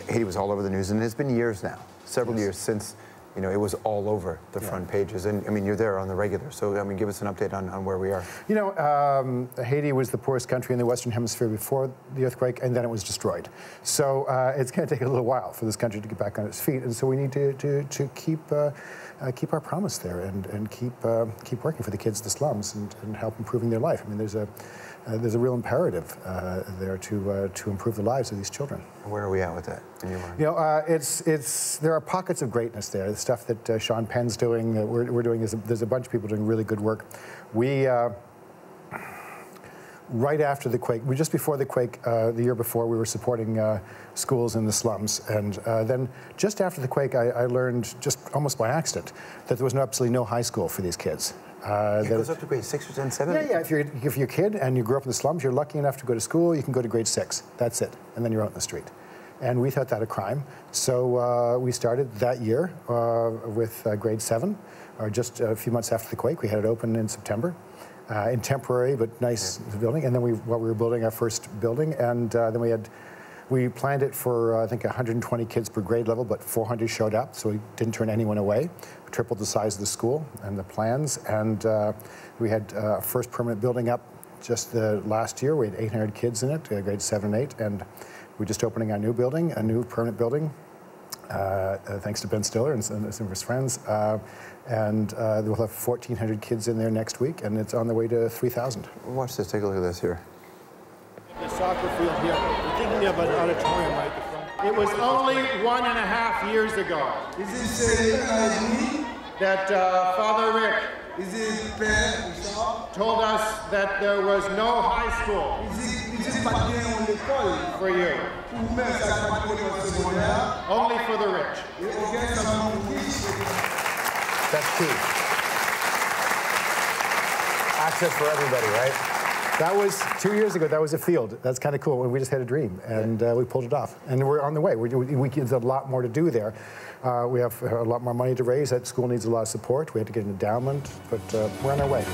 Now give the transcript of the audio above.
Haiti was all over the news, and it's been years now, several years since, you know, it was all over the front pages. And I mean, you're there on the regular. So, I mean, give us an update on where we are. You know, Haiti was the poorest country in the Western Hemisphere before the earthquake, and then it was destroyed. So it's going to take a little while for this country to get back on its feet. And so we need to keep our promise there and keep working for the kids of the slums and help improving their life. I mean, there's a real imperative there to improve the lives of these children. Where are we at with that in your mind? You know, there are pockets of greatness there. The stuff that Sean Penn's doing, that we're doing, there's a bunch of people doing really good work. We, right after the quake, just before the quake, the year before, we were supporting schools in the slums. And then just after the quake, I learned, just almost by accident, that there was absolutely no high school for these kids. It goes up to grade 6 or 10, 7? Yeah. If you're a kid and you grew up in the slums, you're lucky enough to go to school, you can go to grade 6. That's it. And then you're out in the street. And we thought that a crime. So we started that year with grade 7, or just a few months after the quake. We had it open in September, in temporary but nice building. And then we were building our first building, and then we planned it for, I think, 120 kids per grade level, but 400 showed up, so we didn't turn anyone away. We tripled the size of the school and the plans, and we had our first permanent building up just the last year. We had 800 kids in it, grades 7 and 8, and we're just opening our new building, a new permanent building, thanks to Ben Stiller and some of his friends. And we'll have 1,400 kids in there next week, and it's on the way to 3,000. Watch this, take a look at this here. The soccer field here. We're thinking of an auditorium right at the front. It was only 1.5 years ago that Father Rick told us that there was no high school for you. Only for the rich. That's key. Access for everybody, right? That was 2 years ago. That was a field. That's kind of cool. We just had a dream, and we pulled it off. And we're on the way. There's a lot more to do there. We have a lot more money to raise. That school needs a lot of support. We had to get an endowment, but we're on our way.